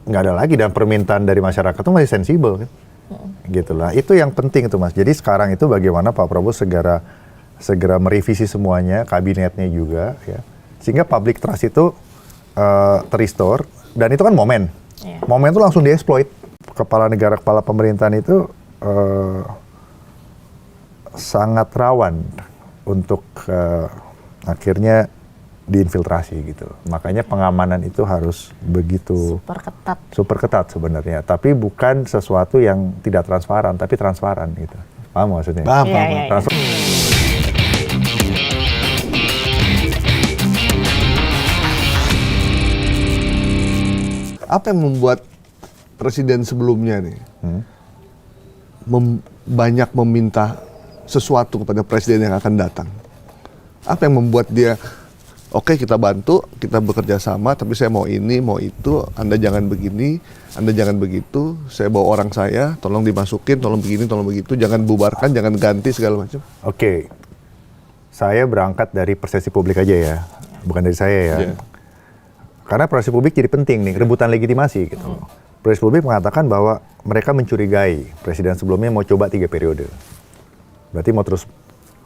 nggak ada lagi, dan permintaan dari masyarakat itu masih sensibel kan. Gitulah, itu yang penting tuh Mas. Jadi sekarang itu bagaimana Pak Prabowo segera merevisi semuanya, kabinetnya juga ya, sehingga public trust itu terrestore, dan itu kan momen itu langsung dieksploit. Kepala negara, kepala pemerintahan itu sangat rawan untuk akhirnya diinfiltrasi gitu. Makanya pengamanan itu harus begitu super ketat sebenarnya. Tapi bukan sesuatu yang tidak transparan, tapi transparan gitu. Paham maksudnya? Paham. Apa yang membuat presiden sebelumnya nih banyak meminta sesuatu kepada presiden yang akan datang? Apa yang membuat dia, oke, kita bantu, kita bekerja sama, tapi saya mau ini, mau itu, Anda jangan begini, Anda jangan begitu, saya bawa orang saya, tolong dimasukin, tolong begini, tolong begitu, jangan bubarkan, jangan ganti, segala macam. Oke, saya berangkat dari persepsi publik aja ya, bukan dari saya ya. Karena persepsi publik jadi penting nih, rebutan legitimasi gitu. Persepsi publik mengatakan bahwa mereka mencurigai presiden sebelumnya mau coba 3 periode. Berarti mau terus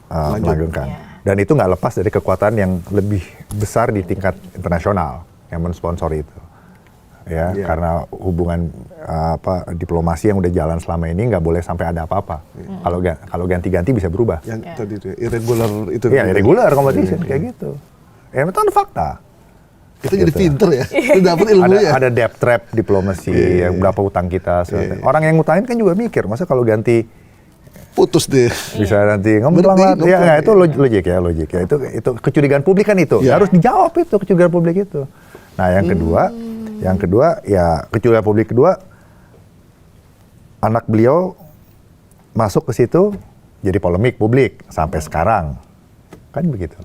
melanggengkan. Dan itu nggak lepas dari kekuatan yang lebih besar di tingkat internasional yang mensponsor itu, ya. Karena hubungan diplomasi yang udah jalan selama ini nggak boleh sampai ada apa-apa. Kalau ganti-ganti bisa berubah. Yang tadi itu irregular itu. Iya, irregular competition kayak gitu. Ya itu kan fakta. Kita jadi pinter ya, kita dapat ilmunya. Ada debt trap diplomasi, yang berapa utang kita. Orang yang ngutangin kan juga mikir, masa kalau ganti putus deh. Bisa nanti ngomong ya, nggak, itu logik ya. Itu kecurigaan publik kan itu. Harus dijawab itu kecurigaan publik itu. Nah, yang kedua ya kecurigaan publik kedua, anak beliau masuk ke situ jadi polemik publik sampai sekarang. Kan begitu.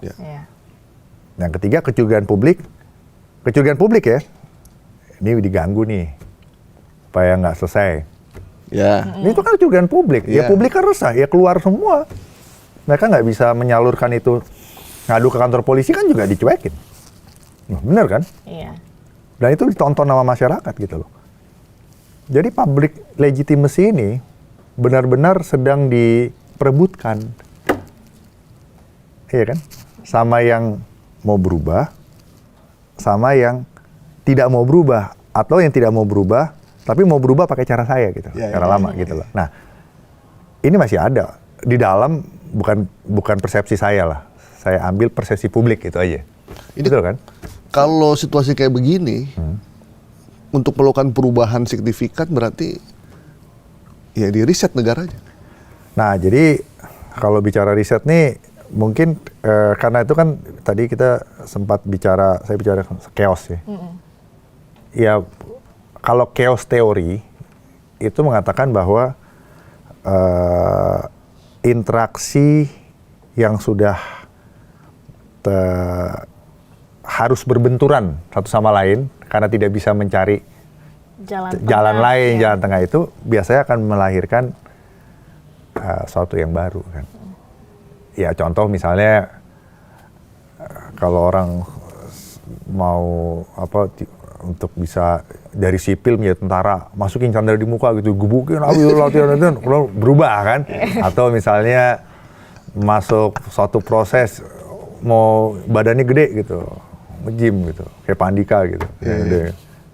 Yang ketiga kecurigaan publik ya. Ini diganggu nih supaya nggak selesai. Ini itu kan kecurigaan publik. Ya publik kan resah, ya keluar semua. Mereka nggak bisa menyalurkan itu, ngadu ke kantor polisi kan juga dicuekin. Bener kan? Iya. Dan itu ditonton sama masyarakat gitu loh. Jadi public legitimacy ini benar-benar sedang diperebutkan. Iya kan? Sama yang mau berubah, sama yang tidak mau berubah, atau yang tidak mau berubah tapi mau berubah pakai cara saya gitu, cara lama gitu loh. Nah, ini masih ada di dalam, bukan persepsi saya lah. Saya ambil persepsi publik itu aja. Ini betul kan? Kalau situasi kayak begini, untuk melakukan perubahan signifikan berarti ya di riset negaranya. Nah, jadi kalau bicara riset nih, mungkin karena itu kan tadi kita sempat saya bicara chaos ya. Ya, kalau chaos teori itu mengatakan bahwa interaksi yang sudah harus berbenturan satu sama lain karena tidak bisa mencari jalan lain, jalan tengah itu biasanya akan melahirkan sesuatu yang baru kan. Ya contoh misalnya kalau orang mau untuk bisa dari sipil menjadi tentara, masukin candra di muka gitu, gebukin, latihan, berubah kan? Atau misalnya masuk suatu proses mau badannya gede gitu, nge-gym gitu, kayak Pak Andika gitu.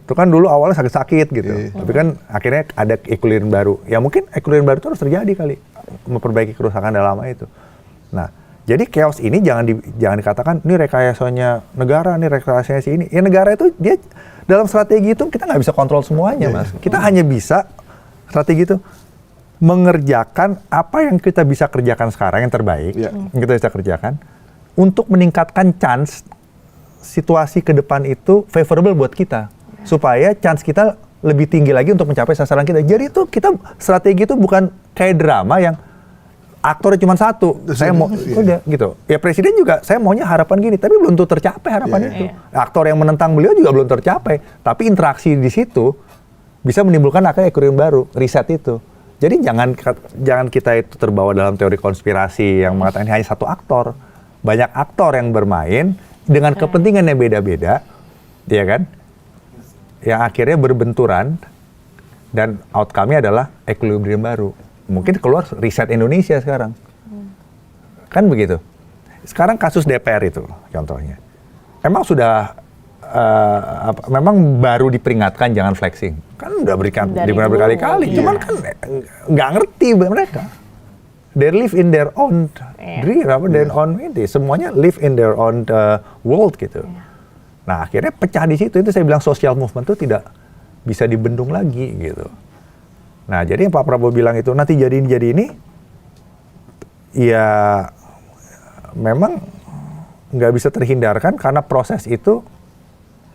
Itu kan dulu awalnya sakit-sakit gitu, tapi kan akhirnya ada equilibrium baru. Ya mungkin equilibrium baru itu harus terjadi kali, memperbaiki kerusakan yang lama itu. Nah, jadi chaos ini jangan dikatakan ini rekayasanya negara, ini rekayasanya si ini. Ya negara itu dia dalam strategi itu kita nggak bisa kontrol semuanya, Mas. Kita hanya bisa strategi itu mengerjakan apa yang kita bisa kerjakan sekarang yang terbaik, yang kita bisa kerjakan untuk meningkatkan chance situasi ke depan itu favorable buat kita, supaya chance kita lebih tinggi lagi untuk mencapai sasaran kita. Jadi itu kita strategi itu bukan kayak drama yang aktornya cuma satu, saya mau udah gitu. Ya presiden juga saya maunya harapan gini, tapi belum tentu tercapai harapan itu. Aktor yang menentang beliau juga belum tercapai, tapi interaksi di situ bisa menimbulkan akhirnya equilibrium baru, riset itu. Jadi jangan kita itu terbawa dalam teori konspirasi yang mengatakan hanya satu aktor. Banyak aktor yang bermain dengan kepentingan yang beda-beda, ya kan? yang akhirnya berbenturan dan outcome-nya adalah equilibrium baru. Mungkin keluar riset Indonesia sekarang. Kan begitu. Sekarang kasus DPR itu contohnya. Emang sudah memang baru diperingatkan jangan flexing. Kan udah berikan berkali-kali. Cuman kan nggak ngerti mereka. They live in their own dream, their own ini. Semuanya live in their own world gitu. Nah akhirnya pecah di situ. Itu saya bilang social movement itu tidak bisa dibendung lagi gitu. Nah jadi yang Pak Prabowo bilang itu nanti jadi ini, ya memang nggak bisa terhindarkan karena proses itu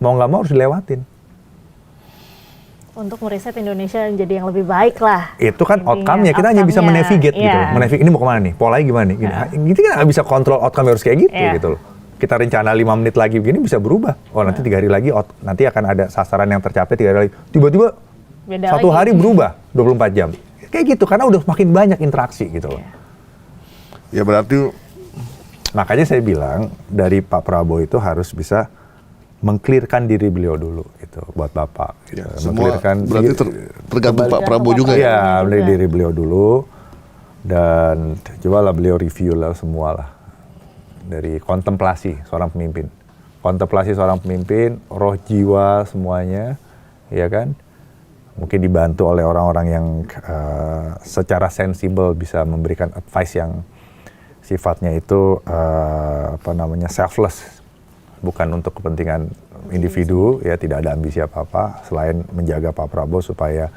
mau nggak mau harus dilewatin. Untuk meriset Indonesia jadi yang lebih baik lah. Itu kan outcome-nya, kita hanya bisa menavigate gitu. Menavigate ini mau kemana nih, polanya gimana nih. Gitu kan nggak bisa kontrol outcome harus kayak gitu loh. Kita rencana 5 menit lagi begini bisa berubah. Oh nanti 3 hari lagi, nanti akan ada sasaran yang tercapai 3 hari lagi. Tiba-tiba beda 1 hari berubah 24 jam. Kayak gitu, karena udah makin banyak interaksi gitu loh. Ya berarti makanya saya bilang dari Pak Prabowo itu harus bisa mengklirkan diri beliau dulu gitu buat Bapak. Gitu. Ya, semua berarti tergantung Pak Prabowo juga ya. Iya, dari diri beliau dulu dan cobalah beliau review lah semua lah dari kontemplasi seorang pemimpin. Kontemplasi seorang pemimpin, roh jiwa semuanya, ya kan? Mungkin dibantu oleh orang-orang yang secara sensibel bisa memberikan advice yang sifatnya itu selfless, bukan untuk kepentingan individu, ya tidak ada ambisi apa-apa selain menjaga Pak Prabowo supaya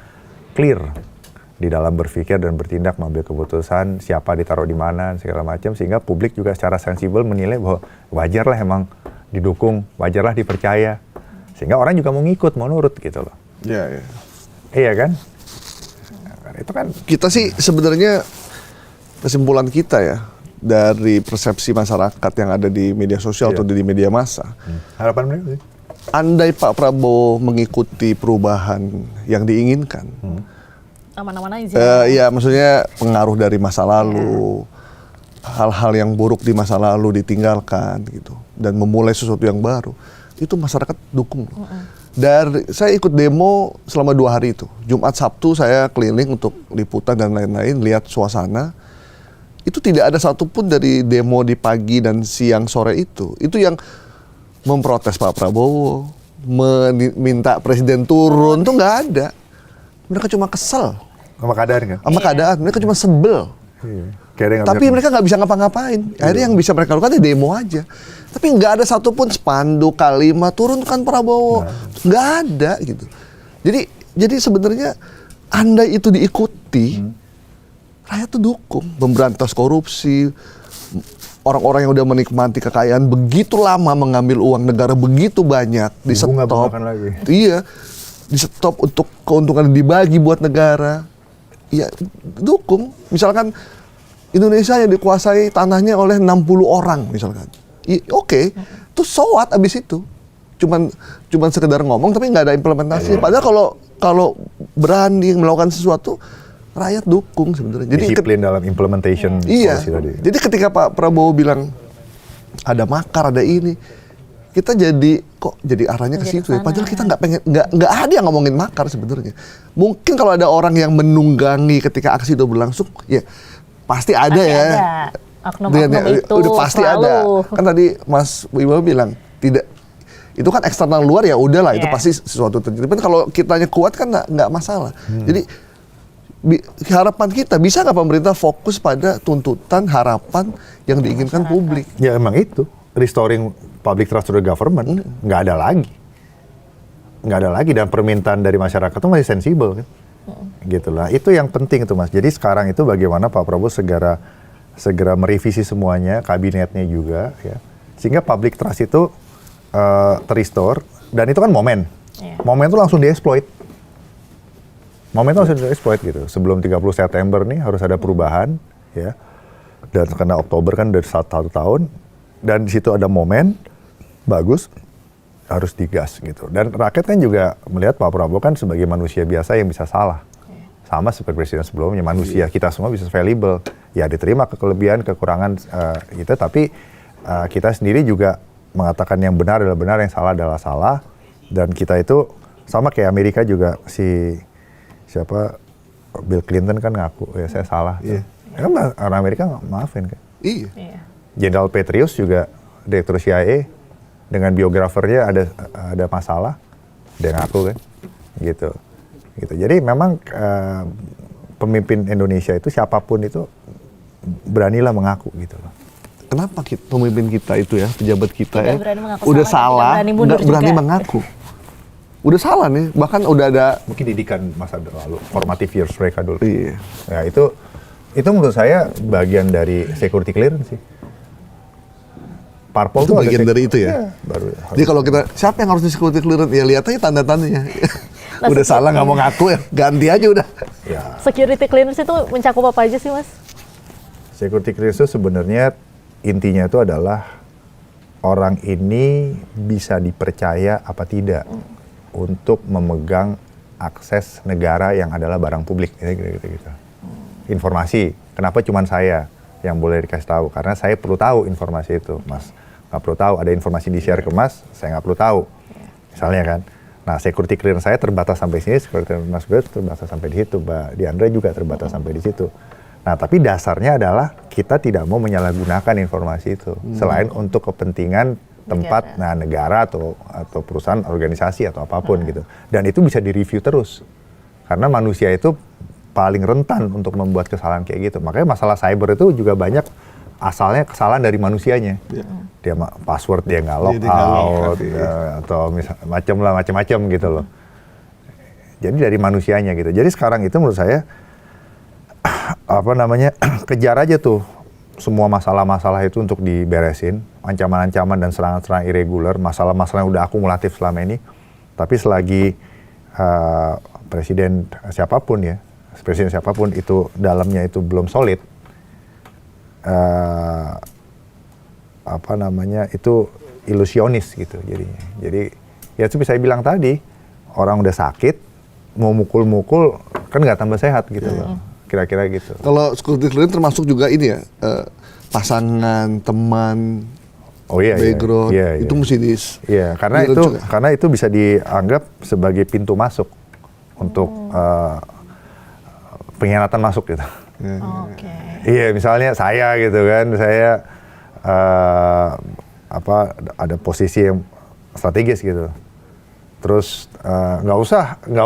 clear di dalam berpikir dan bertindak, mengambil keputusan siapa ditaruh di mana segala macam, sehingga publik juga secara sensibel menilai bahwa wajarlah emang didukung, wajarlah dipercaya, sehingga orang juga mau ngikut, mau nurut gitu loh. Iya. Iya kan? Itu kan kita sih sebenarnya kesimpulan kita ya dari persepsi masyarakat yang ada di media sosial atau di media massa. Harapan mereka sih. Andai Pak Prabowo mengikuti perubahan yang diinginkan, aman-aman aja. Ya maksudnya pengaruh dari masa lalu, hal-hal yang buruk di masa lalu ditinggalkan gitu, dan memulai sesuatu yang baru, itu masyarakat dukung. Saya ikut demo selama 2 hari itu. Jumat Sabtu saya keliling untuk liputan dan lain-lain, lihat suasana. Itu tidak ada satupun dari demo di pagi dan siang sore itu yang memprotes Pak Prabowo, meminta presiden turun, tuh nggak ada. Mereka cuma kesel sama keadaan kan? sama keadaan, mereka cuma sebel. Tapi mereka nggak bisa ngapa-ngapain. Akhirnya yang bisa mereka lakukan ya demo aja. Tapi nggak ada satupun spanduk, kalimat turun kan Prabowo, nggak ada gitu. Jadi sebenarnya andai itu diikuti, rakyat tuh dukung, memberantas korupsi, orang-orang yang udah menikmati kekayaan begitu lama mengambil uang negara begitu banyak, di stop, iya, di stop untuk keuntungan dibagi buat negara, ya dukung. Misalkan Indonesia yang dikuasai tanahnya oleh 60 orang misalkan, oke, tuh so what abis itu, cuman sekedar ngomong tapi nggak ada implementasi. Padahal kalau berani melakukan sesuatu, rakyat dukung sebenarnya. Jadi disiplin dalam implementation policy tadi. Jadi ketika Pak Prabowo bilang ada makar, ada ini, kita jadi arahnya ke situ ya. Padahal kita nggak ada yang ngomongin makar sebenarnya. Mungkin kalau ada orang yang menunggangi ketika aksi itu berlangsung, ya pasti ada ya. Oknum-oknum itu udah pasti selalu ada. Kan tadi Mas Wibowo bilang tidak. Itu kan eksternal luar ya udahlah, itu pasti sesuatu terjadi. Tapi kalau kitanya kuat kan nggak masalah. Jadi harapan kita, bisa nggak pemerintah fokus pada tuntutan, harapan yang diinginkan publik? Ya emang itu, restoring public trust to the government, nggak ada lagi, dan permintaan dari masyarakat itu masih sensibel kan, gitu lah. Itu yang penting itu Mas. Jadi sekarang itu bagaimana Pak Prabowo segera merevisi semuanya, kabinetnya juga, ya, sehingga public trust itu terrestore, dan itu kan momen itu langsung dieksploit. Gitu. Sebelum 30 September nih harus ada perubahan, ya. Dan karena Oktober kan dari 1 tahun, dan di situ ada momen bagus, harus digas gitu. Dan rakyat kan juga melihat Pak Prabowo kan sebagai manusia biasa yang bisa salah. Sama seperti presiden sebelumnya, manusia kita semua bisa fallible. Ya diterima kelebihan, kekurangan gitu, tapi kita sendiri juga mengatakan yang benar adalah benar, yang salah adalah salah. Dan kita itu Sama kayak Amerika juga siapa Bill Clinton kan ngaku ya saya salah. Iya. Kan orang Amerika nggak maafin kan. Iya. Iya. Jenderal Petraeus juga direktur CIA dengan biografernya ada masalah, dia ngaku kan, gitu. Jadi memang pemimpin Indonesia itu siapapun itu beranilah mengaku gitu loh. Kenapa pemimpin kita itu ya, pejabat kita Tidak ya, berani mengaku udah salah, salah, tidak berani mundur nggak berani juga. mengaku. Udah salah nih, bahkan udah ada. Mungkin didikan masa lalu, formative years mereka dulu. Iya. Ya itu menurut saya bagian dari security clearance sih. Parpol Itu tuh ada bagian dari itu ya? Baru. Jadi kalau kita, siapa yang harus di security clearance? Ya lihat aja tanda-tandanya. Udah salah nggak mau ngaku ya, ganti aja udah. Ya, Security clearance itu mencakup apa aja sih, Mas? security clearance itu sebenarnya intinya itu adalah orang ini bisa dipercaya apa tidak untuk memegang akses negara yang adalah barang publik, gitu. Informasi, kenapa cuma saya yang boleh dikasih tahu? Karena saya perlu tahu informasi itu, Mas. Nggak perlu tahu, ada informasi di-share ke Mas, saya nggak perlu tahu. Misalnya kan. Nah, security clearance saya terbatas sampai sini, security clearance Mas Gue terbatas sampai di situ, Mbak Diandra juga terbatas sampai di situ. Nah, tapi dasarnya adalah kita tidak mau menyalahgunakan informasi itu, selain untuk kepentingan tempat, negara atau perusahaan, organisasi atau apapun gitu. Dan itu bisa direview terus, karena manusia itu paling rentan untuk membuat kesalahan kayak gitu. Makanya masalah cyber itu juga banyak asalnya kesalahan dari manusianya. Dia password dia nggak log out, atau macam-macam gitu loh. Jadi dari manusianya gitu. Jadi sekarang itu menurut saya kejar aja tuh semua masalah-masalah itu untuk diberesin, ancaman-ancaman dan serangan-serangan irregular, masalah-masalah yang udah akumulatif selama ini. Tapi selagi presiden siapapun itu dalamnya itu belum solid, itu ilusionis gitu jadinya. Jadi ya seperti saya bilang tadi, orang udah sakit mau mukul-mukul kan nggak tambah sehat gitu loh. Kira-kira gitu. Kalau security clearance termasuk juga ini ya, pasangan, teman, background, itu mesti karena itu bisa dianggap sebagai pintu masuk untuk pengkhianatan masuk gitu. Oke. Iya, misalnya saya gitu kan, saya ada posisi yang strategis gitu. Terus nggak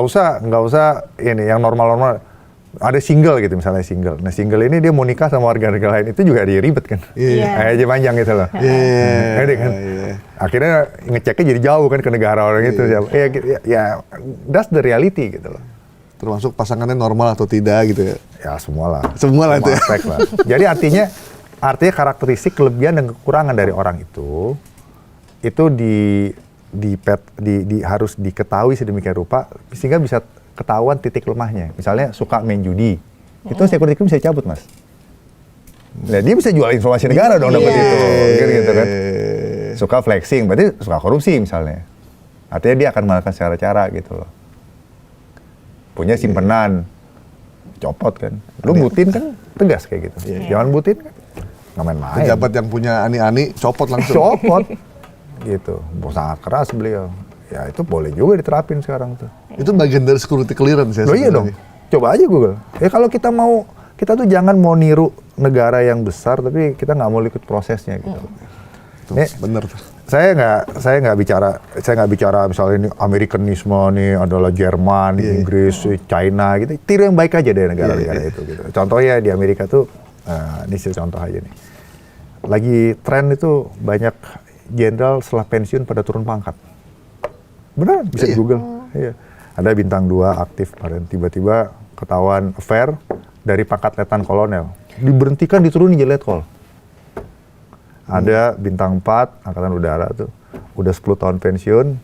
usah ini yang normal-normal. Ada single gitu misalnya single. Nah single ini dia mau nikah sama warga negara lain itu juga dia ribet kan. Kayak aja panjang gitu loh. Kan. Akhirnya ngeceknya jadi jauh kan ke negara orang itu. Ya that's the reality gitu loh. Termasuk pasangannya normal atau tidak gitu ya? Ya semua Semua itu ya. aspek lah. Jadi artinya karakteristik kelebihan dan kekurangan dari orang itu harus diketahui sedemikian rupa sehingga bisa ketahuan titik lemahnya. Misalnya suka main judi, itu security clearance bisa cabut, Mas. Nah, dia bisa jual informasi negara dong dapat itu, gitu kan. Suka flexing, berarti suka korupsi misalnya. Artinya dia akan melakukan secara cara gitu loh. Punya simpenan, copot kan. Lu butin kan tegas kayak gitu. Jangan butin kan, nggak main-main. Pejabat yang punya ani-ani copot langsung. Copot, gitu. Sangat keras beliau. Ya itu boleh juga diterapin sekarang tuh. Itu bagian dari security clearance ya? Oh iya dong, coba aja Google. Kalau kita tuh jangan mau niru negara yang besar, tapi kita nggak mau ikut prosesnya gitu. Bener tuh. Saya nggak bicara misalnya ini Amerikanisme nih adalah Jerman, Inggris, China gitu. Tiru yang baik aja dari negara-negara itu. Gitu. Contohnya di Amerika tuh, ini contoh aja nih. Lagi tren itu banyak jenderal setelah pensiun pada turun pangkat. Benar, bisa di Google. Iya. Ada bintang 2 aktif kemarin, tiba-tiba ketahuan affair dari pangkat letnan kolonel. Diberhentikan, diturunin jadi letkol. Ada bintang 4, angkatan udara tuh, udah 10 tahun pensiun,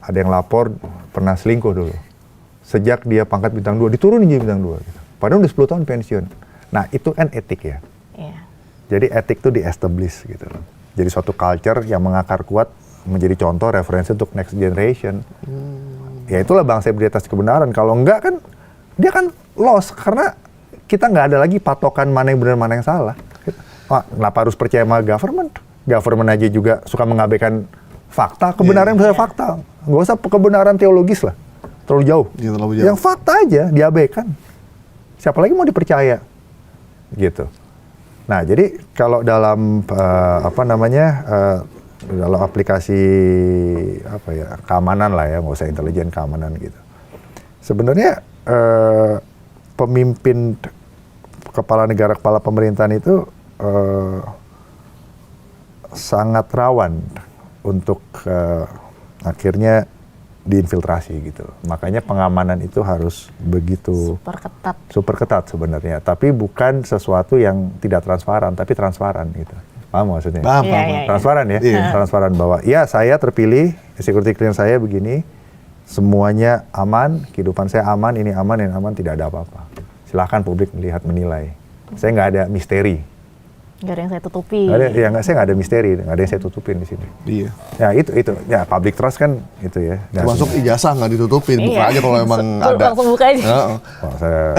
ada yang lapor pernah selingkuh dulu. Sejak dia pangkat bintang 2, diturunin jadi bintang 2. Gitu. Padahal udah 10 tahun pensiun. Nah itu kan etik ya. Jadi etik tuh di-establish gitu loh. Jadi suatu culture yang mengakar kuat, menjadi contoh referensi untuk next generation. Ya itulah bangsa yang berdiri atas kebenaran. Kalau enggak kan dia kan lost karena kita nggak ada lagi patokan mana yang benar mana yang salah. Kenapa harus percaya sama government? Government aja juga suka mengabaikan fakta, kebenaran misalnya fakta. Nggak usah kebenaran teologis lah, terlalu jauh. Iya, terlalu jauh. Yang fakta aja diabaikan. Siapa lagi mau dipercaya? Gitu. Nah, jadi kalau dalam dalam aplikasi keamanan lah ya, nggak usah intelijen, keamanan gitu. Sebenarnya pemimpin kepala negara, kepala pemerintahan itu sangat rawan untuk akhirnya diinfiltrasi gitu. Makanya pengamanan itu harus begitu super ketat sebenarnya. Tapi bukan sesuatu yang tidak transparan, tapi transparan gitu. Paham maksudnya? Paham. Transparan ya? Iya. Transparan bahwa ya saya terpilih, security clearance saya begini, semuanya aman, kehidupan saya aman, ini aman, tidak ada apa-apa. Silahkan publik melihat, menilai. Saya nggak ada misteri. Nggak ada yang saya tutupi. Saya nggak ada misteri, nggak ada yang saya tutupin di sini. Iya. Ya itu, ya public trust kan itu ya. Termasuk ijazah nggak ditutupin, buka aja kalau memang ada. Langsung buka aja. Heeh. Wah, saya